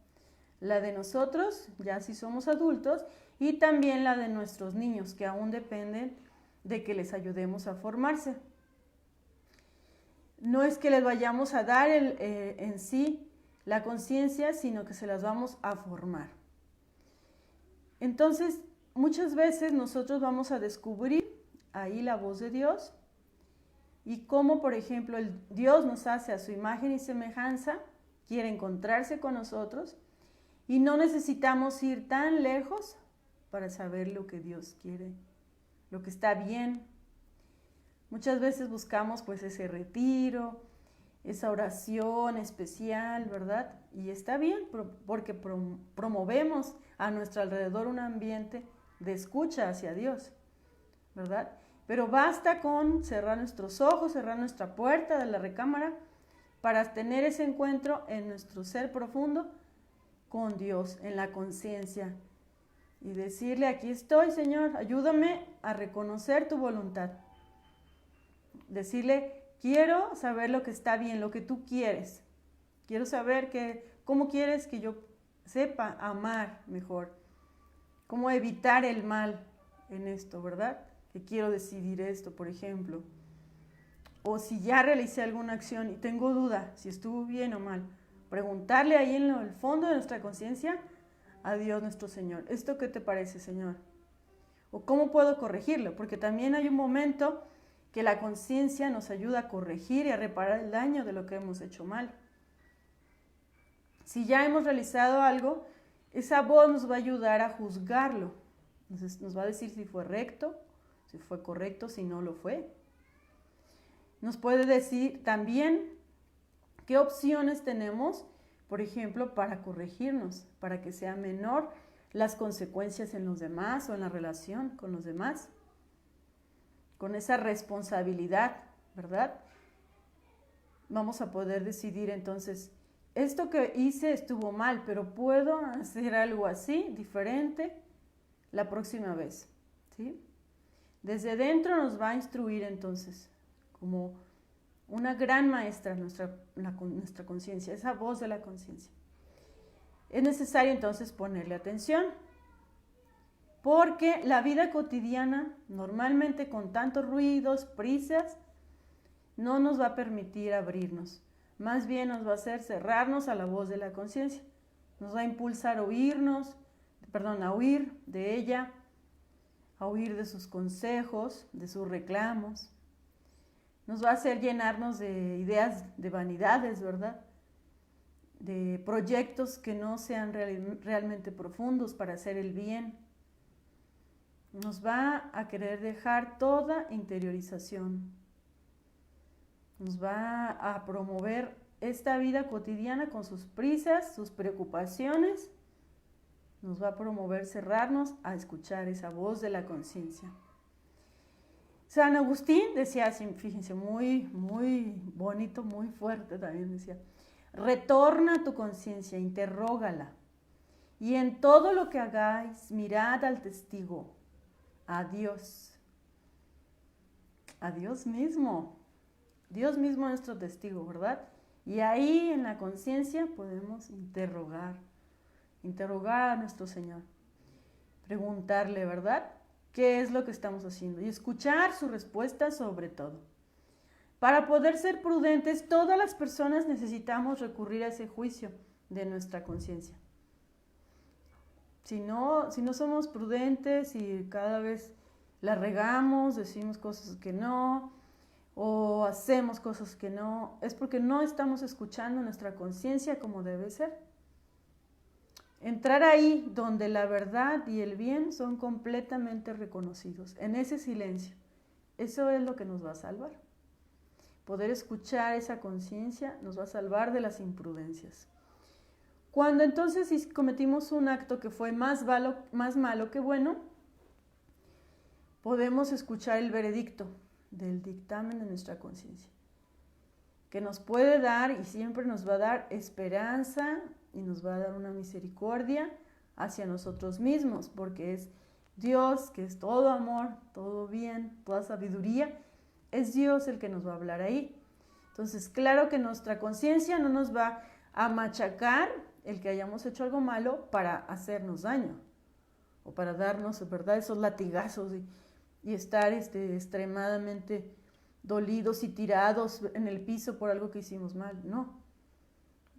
La de nosotros, ya si somos adultos, y también la de nuestros niños, que aún dependen de que les ayudemos a formarse. No es que les vayamos a dar en sí la conciencia, sino que se las vamos a formar. Entonces, muchas veces nosotros vamos a descubrir ahí la voz de Dios y cómo, por ejemplo, Dios nos hace a su imagen y semejanza, quiere encontrarse con nosotros y no necesitamos ir tan lejos para saber lo que Dios quiere, lo que está bien. Muchas veces buscamos pues ese retiro, esa oración especial, ¿verdad? Y está bien porque promovemos a nuestro alrededor un ambiente de escucha hacia Dios, ¿verdad? Pero basta con cerrar nuestros ojos, cerrar nuestra puerta de la recámara para tener ese encuentro en nuestro ser profundo con Dios, en la conciencia. Y decirle, aquí estoy, Señor, ayúdame a reconocer tu voluntad. Decirle, quiero saber lo que está bien, lo que tú quieres. Quiero saber cómo quieres que yo sepa amar mejor. Cómo evitar el mal en esto, ¿verdad? Que quiero decidir esto, por ejemplo. O si ya realicé alguna acción y tengo duda si estuvo bien o mal. Preguntarle ahí en el fondo de nuestra conciencia a Dios nuestro Señor. ¿Esto qué te parece, Señor? ¿O cómo puedo corregirlo? Porque también hay un momento que la conciencia nos ayuda a corregir y a reparar el daño de lo que hemos hecho mal. Si ya hemos realizado algo, esa voz nos va a ayudar a juzgarlo. Entonces nos va a decir si fue recto, si fue correcto, si no lo fue. Nos puede decir también qué opciones tenemos, por ejemplo, para corregirnos, para que sea menor las consecuencias en los demás o en la relación con los demás, con esa responsabilidad, ¿verdad? Vamos a poder decidir entonces, esto que hice estuvo mal, pero puedo hacer algo así, diferente, la próxima vez, ¿sí? Desde dentro nos va a instruir entonces, como una gran maestra nuestra conciencia, esa voz de la conciencia. Es necesario entonces ponerle atención, porque la vida cotidiana, normalmente con tantos ruidos, prisas, no nos va a permitir abrirnos. Más bien nos va a hacer cerrarnos a la voz de la conciencia. Nos va a impulsar a huir de ella, a huir de sus consejos, de sus reclamos. Nos va a hacer llenarnos de ideas, de vanidades, ¿verdad? De proyectos que no sean realmente profundos para hacer el bien. Nos va a querer dejar toda interiorización. Nos va a promover esta vida cotidiana con sus prisas, sus preocupaciones. Nos va a promover cerrarnos a escuchar esa voz de la conciencia. San Agustín decía así, fíjense, muy, muy bonito, muy fuerte también decía: retorna a tu conciencia, interrógala, y en todo lo que hagáis, mirad al testigo, a Dios mismo. Dios mismo es nuestro testigo, ¿verdad? Y ahí en la conciencia podemos interrogar a nuestro Señor, preguntarle, ¿verdad?, qué es lo que estamos haciendo y escuchar su respuesta sobre todo. Para poder ser prudentes, todas las personas necesitamos recurrir a ese juicio de nuestra conciencia. Si no somos prudentes y cada vez la regamos, decimos cosas que no, o hacemos cosas que no, es porque no estamos escuchando nuestra conciencia como debe ser. Entrar ahí donde la verdad y el bien son completamente reconocidos, en ese silencio. Eso es lo que nos va a salvar. Poder escuchar esa conciencia nos va a salvar de las imprudencias. Cuando entonces cometimos un acto que fue más malo que bueno, podemos escuchar el veredicto del dictamen de nuestra conciencia, que nos puede dar y siempre nos va a dar esperanza y nos va a dar una misericordia hacia nosotros mismos, porque es Dios, que es todo amor, todo bien, toda sabiduría, es Dios el que nos va a hablar ahí. Entonces, claro que nuestra conciencia no nos va a machacar el que hayamos hecho algo malo para hacernos daño o para darnos, ¿verdad?, esos latigazos y estar extremadamente dolidos y tirados en el piso por algo que hicimos mal. No,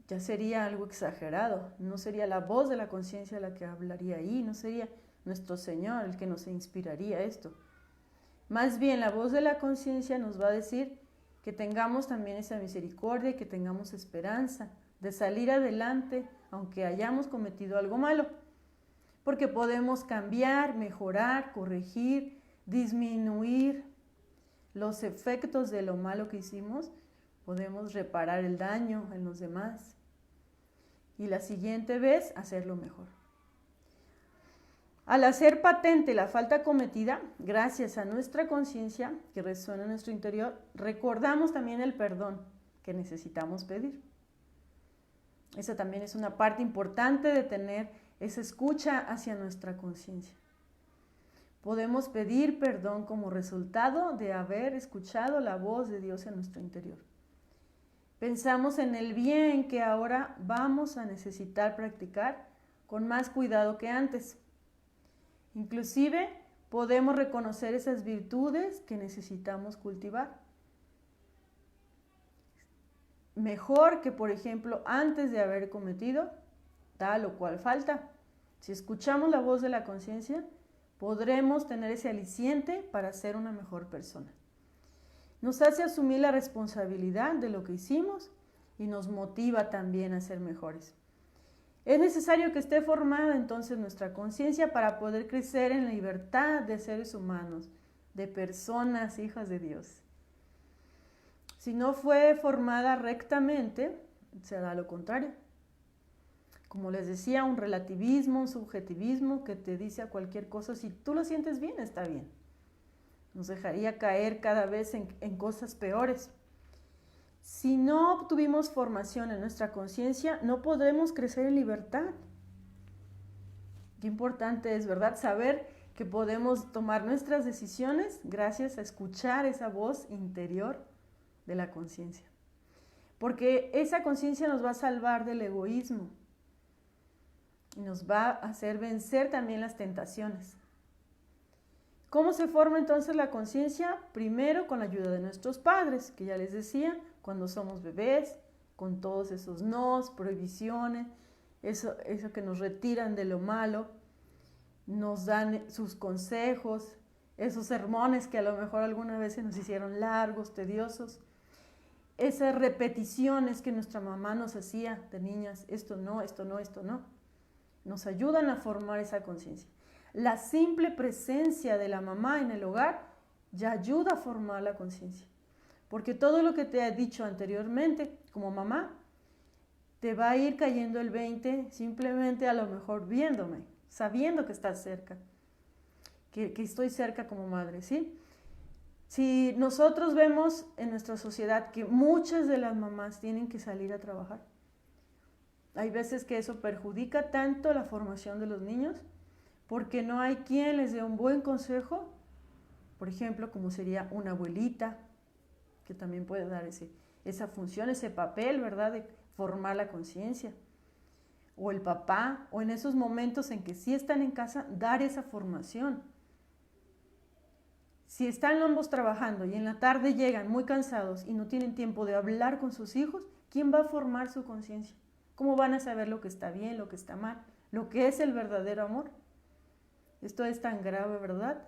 ya sería algo exagerado. No sería la voz de la conciencia la que hablaría ahí, no sería nuestro Señor el que nos inspiraría esto. Más bien la voz de la conciencia nos va a decir que tengamos también esa misericordia y que tengamos esperanza de salir adelante aunque hayamos cometido algo malo, porque podemos cambiar, mejorar, corregir, disminuir los efectos de lo malo que hicimos, podemos reparar el daño en los demás y la siguiente vez hacerlo mejor. Al hacer patente la falta cometida, gracias a nuestra conciencia que resuena en nuestro interior, recordamos también el perdón que necesitamos pedir. Esa también es una parte importante de tener esa escucha hacia nuestra conciencia. Podemos pedir perdón como resultado de haber escuchado la voz de Dios en nuestro interior. Pensamos en el bien que ahora vamos a necesitar practicar con más cuidado que antes. Inclusive podemos reconocer esas virtudes que necesitamos cultivar. Mejor que, por ejemplo, antes de haber cometido tal o cual falta. Si escuchamos la voz de la conciencia, podremos tener ese aliciente para ser una mejor persona. Nos hace asumir la responsabilidad de lo que hicimos y nos motiva también a ser mejores. Es necesario que esté formada entonces nuestra conciencia para poder crecer en la libertad de seres humanos, de personas hijas de Dios. Si no fue formada rectamente, será lo contrario. como les decía, un relativismo, un subjetivismo que te dice a cualquier cosa, si tú lo sientes bien, está bien. Nos dejaría caer cada vez en cosas peores. Si no tuvimos formación en nuestra conciencia, no podremos crecer en libertad. Qué importante es, ¿verdad? Saber que podemos tomar nuestras decisiones gracias a escuchar esa voz interior de la conciencia. Porque esa conciencia nos va a salvar del egoísmo y nos va a hacer vencer también las tentaciones. ¿Cómo se forma entonces la conciencia? Primero con la ayuda de nuestros padres, que ya les decía, cuando somos bebés, con todos esos nos, prohibiciones, eso que nos retiran de lo malo, nos dan sus consejos, esos sermones que a lo mejor algunas veces nos hicieron largos, tediosos, esas repeticiones que nuestra mamá nos hacía de niñas, esto no, esto no, esto no, nos ayudan a formar esa conciencia. La simple presencia de la mamá en el hogar ya ayuda a formar la conciencia, porque todo lo que te he dicho anteriormente como mamá, te va a ir cayendo el 20 simplemente a lo mejor viéndome, sabiendo que estás cerca, que estoy cerca como madre, ¿sí? Si nosotros vemos en nuestra sociedad que muchas de las mamás tienen que salir a trabajar, hay veces que eso perjudica tanto la formación de los niños porque no hay quien les dé un buen consejo, por ejemplo, como sería una abuelita, que también puede dar esa función, ese papel, ¿verdad?, de formar la conciencia, o el papá, o en esos momentos en que sí están en casa, dar esa formación. Si están ambos trabajando y en la tarde llegan muy cansados y no tienen tiempo de hablar con sus hijos, ¿quién va a formar su conciencia? ¿Cómo van a saber lo que está bien, lo que está mal, lo que es el verdadero amor? Esto es tan grave, ¿verdad?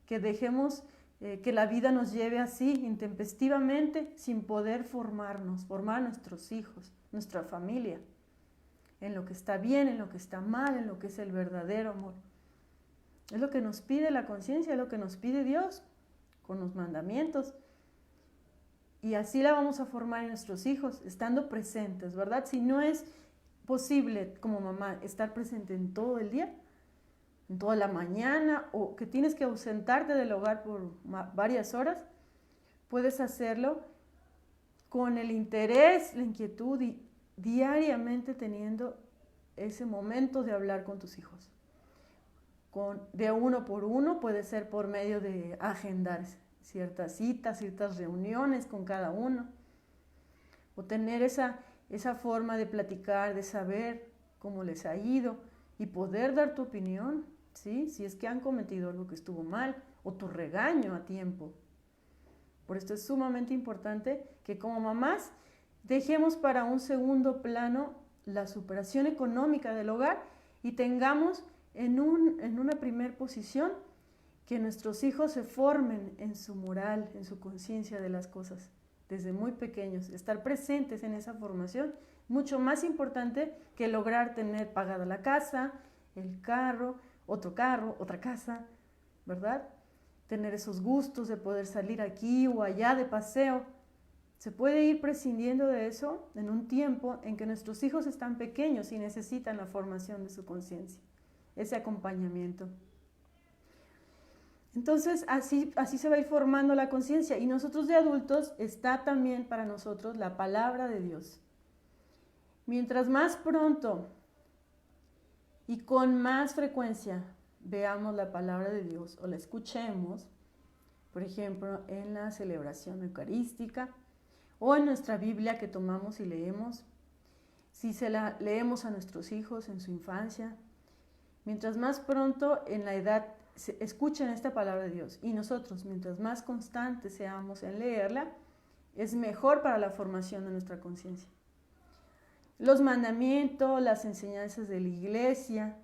Que dejemos que la vida nos lleve así, intempestivamente, sin poder formarnos, formar a nuestros hijos, nuestra familia, en lo que está bien, en lo que está mal, en lo que es el verdadero amor. Es lo que nos pide la conciencia, es lo que nos pide Dios con los mandamientos. Y así la vamos a formar en nuestros hijos, estando presentes, ¿verdad? Si no es posible como mamá estar presente en todo el día, en toda la mañana, o que tienes que ausentarte del hogar por varias horas, puedes hacerlo con el interés, la inquietud y diariamente teniendo ese momento de hablar con tus hijos. De uno por uno, puede ser por medio de agendar ciertas citas, ciertas reuniones con cada uno, o tener esa forma de platicar, de saber cómo les ha ido y poder dar tu opinión, ¿sí? Si es que han cometido algo que estuvo mal, o tu regaño a tiempo. Por esto es sumamente importante que como mamás dejemos para un segundo plano la superación económica del hogar y tengamos en una primer posición que nuestros hijos se formen en su moral, en su conciencia de las cosas, desde muy pequeños. Estar presentes en esa formación, mucho más importante que lograr tener pagada la casa, el carro, otra casa, ¿verdad? Tener esos gustos de poder salir aquí o allá de paseo. Se puede ir prescindiendo de eso en un tiempo en que nuestros hijos están pequeños y necesitan la formación de su conciencia, ese acompañamiento. Entonces, así se va a ir formando la conciencia. Y nosotros de adultos está también para nosotros la palabra de Dios. Mientras más pronto y con más frecuencia veamos la palabra de Dios o la escuchemos, por ejemplo, en la celebración eucarística o en nuestra Biblia que tomamos y leemos, si se la leemos a nuestros hijos en su infancia, mientras más pronto en la edad escuchen esta palabra de Dios y nosotros, mientras más constantes seamos en leerla, es mejor para la formación de nuestra conciencia. Los mandamientos, las enseñanzas de la iglesia,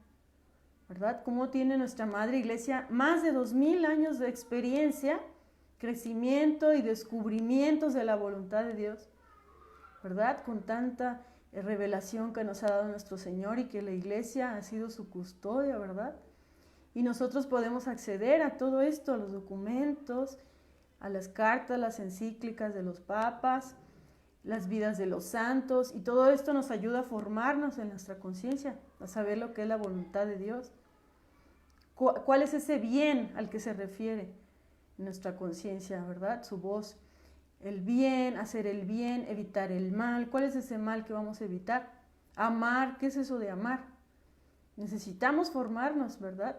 ¿verdad? Cómo tiene nuestra Madre Iglesia más de 2000 años de experiencia, crecimiento y descubrimientos de la voluntad de Dios, ¿verdad? Con tanta revelación que nos ha dado nuestro Señor y que la Iglesia ha sido su custodia, ¿verdad? Y nosotros podemos acceder a todo esto, a los documentos, a las cartas, las encíclicas de los papas, las vidas de los santos, y todo esto nos ayuda a formarnos en nuestra conciencia, a saber lo que es la voluntad de Dios. ¿Cuál es ese bien al que se refiere nuestra conciencia, verdad? Su voz. El bien, hacer el bien, evitar el mal. ¿Cuál es ese mal que vamos a evitar? Amar. ¿Qué es eso de amar? Necesitamos formarnos, ¿verdad?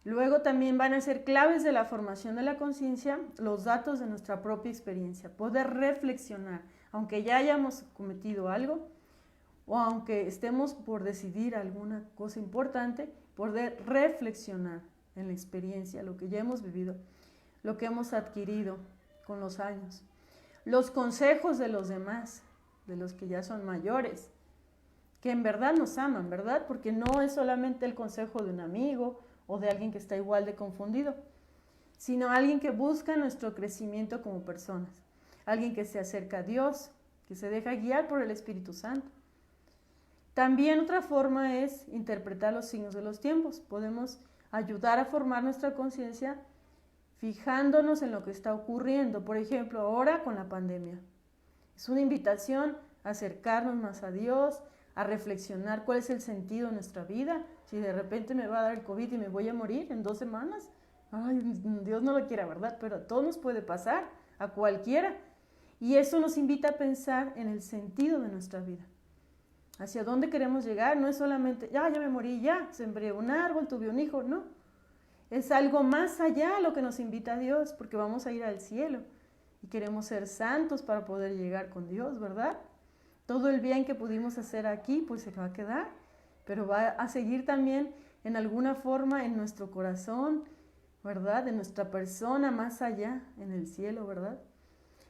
Luego también van a ser claves de la formación de la conciencia los datos de nuestra propia experiencia. Poder reflexionar, aunque ya hayamos cometido algo o aunque estemos por decidir alguna cosa importante, poder reflexionar en la experiencia, lo que ya hemos vivido, lo que hemos adquirido con los años, los consejos de los demás, de los que ya son mayores, que en verdad nos aman, ¿verdad? Porque no es solamente el consejo de un amigo o de alguien que está igual de confundido, sino alguien que busca nuestro crecimiento como personas, alguien que se acerca a Dios, que se deja guiar por el Espíritu Santo. También otra forma es interpretar los signos de los tiempos. Podemos ayudar a formar nuestra conciencia fijándonos en lo que está ocurriendo. Por ejemplo, ahora con la pandemia. Es una invitación a acercarnos más a Dios, a reflexionar cuál es el sentido de nuestra vida. Si de repente me va a dar el COVID y me voy a morir en 2 semanas, ay, Dios no lo quiera, ¿verdad? Pero a todos nos puede pasar, a cualquiera. Y eso nos invita a pensar en el sentido de nuestra vida. Hacia dónde queremos llegar, no es solamente, ya me morí, ya, sembré un árbol, tuve un hijo, no. Es algo más allá lo que nos invita a Dios, porque vamos a ir al cielo y queremos ser santos para poder llegar con Dios, ¿verdad? Todo el bien que pudimos hacer aquí, pues se va a quedar, pero va a seguir también en alguna forma en nuestro corazón, ¿verdad? En nuestra persona, más allá, en el cielo, ¿verdad?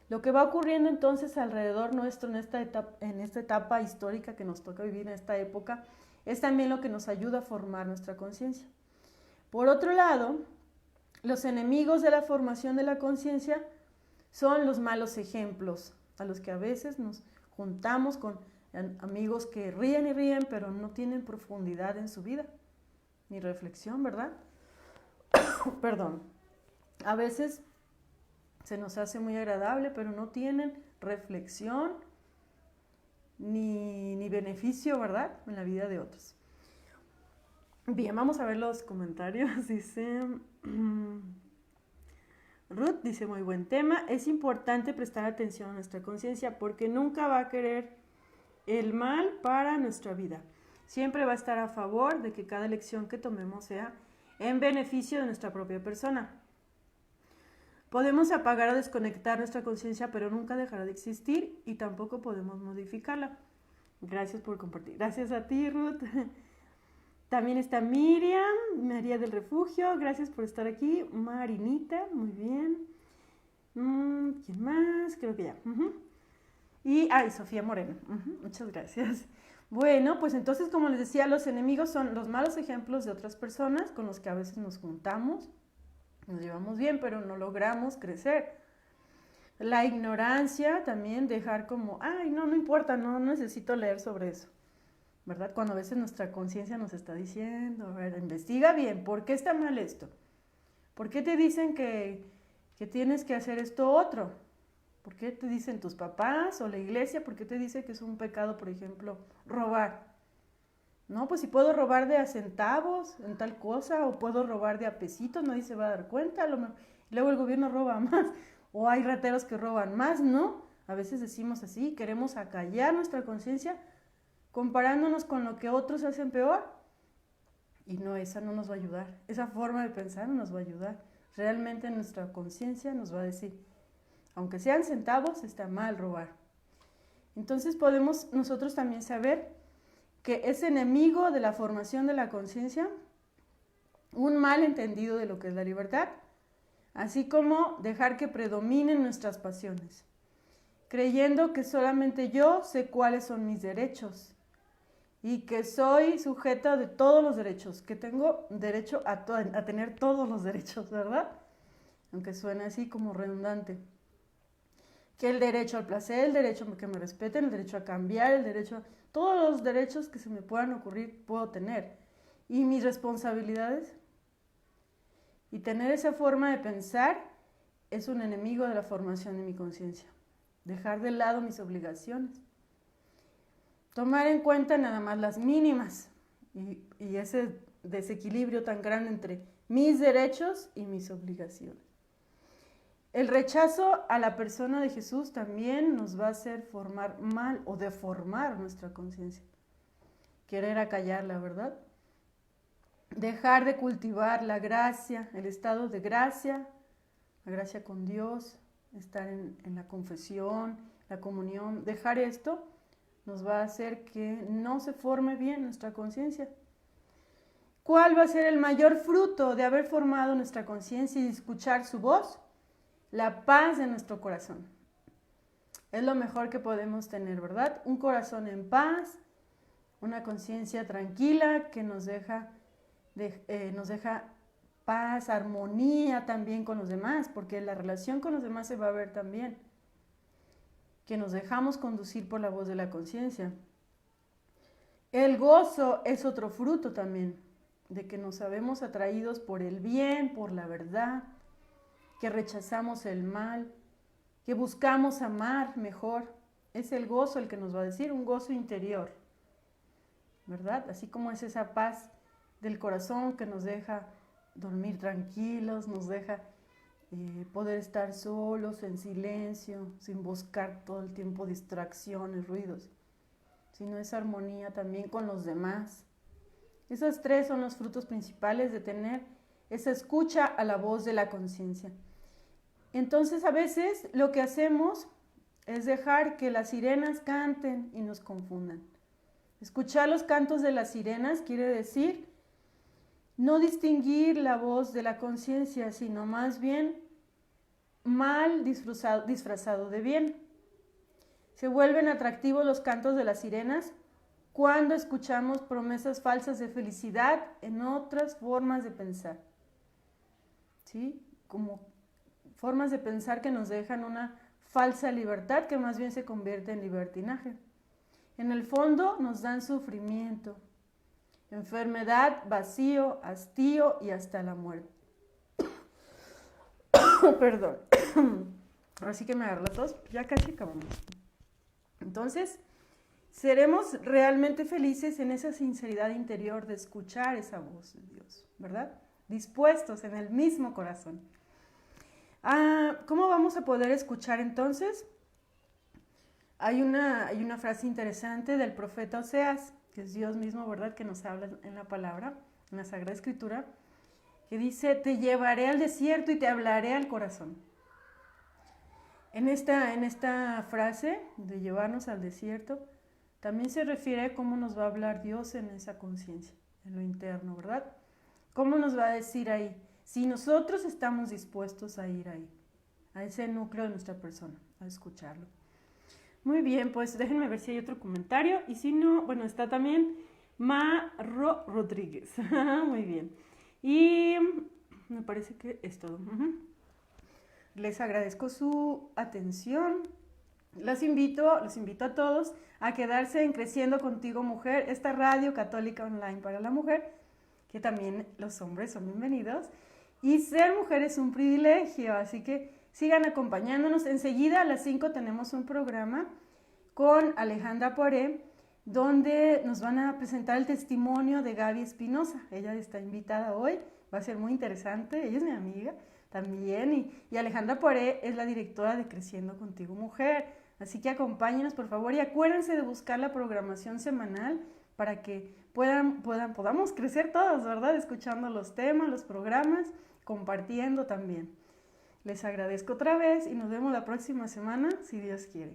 Lo que va ocurriendo entonces alrededor nuestro en esta etapa histórica que nos toca vivir en esta época, es también lo que nos ayuda a formar nuestra conciencia. Por otro lado, los enemigos de la formación de la conciencia son los malos ejemplos, a los que a veces nos juntamos con amigos que ríen y ríen, pero no tienen profundidad en su vida, ni reflexión, ¿verdad? Perdón. A veces se nos hace muy agradable, pero no tienen reflexión ni beneficio, ¿verdad?, en la vida de otros. Bien, vamos a ver los comentarios. Dice Ruth, dice, muy buen tema. Es importante prestar atención a nuestra conciencia porque nunca va a querer el mal para nuestra vida. Siempre va a estar a favor de que cada elección que tomemos sea en beneficio de nuestra propia persona. Podemos apagar o desconectar nuestra conciencia, pero nunca dejará de existir y tampoco podemos modificarla. Gracias por compartir. Gracias a ti, Ruth. También está Miriam, María del Refugio. Gracias por estar aquí. Marinita, muy bien. ¿Quién más? Creo que ya. Y Sofía Moreno. Muchas gracias. Bueno, pues entonces, como les decía, los enemigos son los malos ejemplos de otras personas con los que a veces nos juntamos. Nos llevamos bien, pero no logramos crecer. La ignorancia también, dejar como, no importa, no necesito leer sobre eso, ¿verdad? Cuando a veces nuestra conciencia nos está diciendo, a ver, investiga bien, ¿por qué está mal esto? ¿Por qué te dicen que tienes que hacer esto otro? ¿Por qué te dicen tus papás o la iglesia? ¿Por qué te dice que es un pecado, por ejemplo, robar? No, pues si puedo robar de a centavos en tal cosa, o puedo robar de a pesitos, nadie se va a dar cuenta, luego el gobierno roba más, o hay rateros que roban más, ¿no? A veces decimos así, queremos acallar nuestra conciencia comparándonos con lo que otros hacen peor, y no, esa no nos va a ayudar, esa forma de pensar no nos va a ayudar. Realmente nuestra conciencia nos va a decir, aunque sean centavos, está mal robar. Entonces podemos nosotros también saber que es enemigo de la formación de la conciencia un mal entendido de lo que es la libertad, así como dejar que predominen nuestras pasiones, creyendo que solamente yo sé cuáles son mis derechos y que soy sujeta de todos los derechos, que tengo derecho a tener todos los derechos, ¿verdad? Aunque suene así como redundante. Que el derecho al placer, el derecho a que me respeten, el derecho a cambiar, el derecho a todos los derechos que se me puedan ocurrir puedo tener. Y mis responsabilidades. Y tener esa forma de pensar es un enemigo de la formación de mi conciencia. dejar de lado mis obligaciones, tomar en cuenta nada más las mínimas y ese desequilibrio tan grande entre mis derechos y mis obligaciones. El rechazo a la persona de Jesús también nos va a hacer formar mal o deformar nuestra conciencia. Querer acallarla, ¿verdad? Dejar de cultivar la gracia, el estado de gracia, la gracia con Dios, estar en la confesión, la comunión. Dejar esto nos va a hacer que no se forme bien nuestra conciencia. ¿Cuál va a ser el mayor fruto de haber formado nuestra conciencia y escuchar su voz? La paz de nuestro corazón. Es lo mejor que podemos tener, ¿verdad? Un corazón en paz, una conciencia tranquila que nos deja paz, armonía también con los demás, porque la relación con los demás se va a ver también. Que nos dejamos conducir por la voz de la conciencia. El gozo es otro fruto también, de que nos sabemos atraídos por el bien, por la verdad, que rechazamos el mal, que buscamos amar mejor. Es el gozo el que nos va a decir, un gozo interior, ¿verdad? Así como es esa paz del corazón que nos deja dormir tranquilos, nos deja poder estar solos, en silencio, sin buscar todo el tiempo distracciones, ruidos, sino esa armonía también con los demás. Esos tres son los frutos principales de tener esa escucha a la voz de la conciencia. Entonces a veces lo que hacemos es dejar que las sirenas canten y nos confundan. Escuchar los cantos de las sirenas quiere decir no distinguir la voz de la conciencia, sino más bien mal disfrazado de bien. Se vuelven atractivos los cantos de las sirenas cuando escuchamos promesas falsas de felicidad en otras formas de pensar. ¿Sí? Como formas de pensar que nos dejan una falsa libertad que más bien se convierte en libertinaje. En el fondo nos dan sufrimiento, enfermedad, vacío, hastío y hasta la muerte. Perdón. Así que me agarro la tos, ya casi acabamos. Entonces, seremos realmente felices en esa sinceridad interior de escuchar esa voz de Dios, ¿verdad? Dispuestos en el mismo corazón. ¿Cómo vamos a poder escuchar entonces? Hay una frase interesante del profeta Oseas, que es Dios mismo, ¿verdad? Que nos habla en la palabra, en la Sagrada Escritura, que dice, te llevaré al desierto y te hablaré al corazón. En esta frase de llevarnos al desierto, también se refiere a cómo nos va a hablar Dios en esa conciencia, en lo interno, ¿verdad? ¿Cómo nos va a decir ahí? Si nosotros estamos dispuestos a ir ahí, a ese núcleo de nuestra persona, a escucharlo. Muy bien, pues déjenme ver si hay otro comentario. Y si no, bueno, está también Maro Rodríguez. Muy bien. Y me parece que es todo. Les agradezco su atención. Los invito a todos a quedarse en Creciendo Contigo Mujer, esta radio católica online para la mujer, que también los hombres son bienvenidos. Y ser mujer es un privilegio, así que sigan acompañándonos. Enseguida a las 5 tenemos un programa con Alejandra Poré, donde nos van a presentar el testimonio de Gaby Espinosa. Ella está invitada hoy, va a ser muy interesante, ella es mi amiga también, y Alejandra Poré es la directora de Creciendo Contigo Mujer. Así que acompáñenos, por favor, y acuérdense de buscar la programación semanal para que podamos crecer todos, ¿verdad? Escuchando los temas, los programas, compartiendo también. Les agradezco otra vez y nos vemos la próxima semana, si Dios quiere.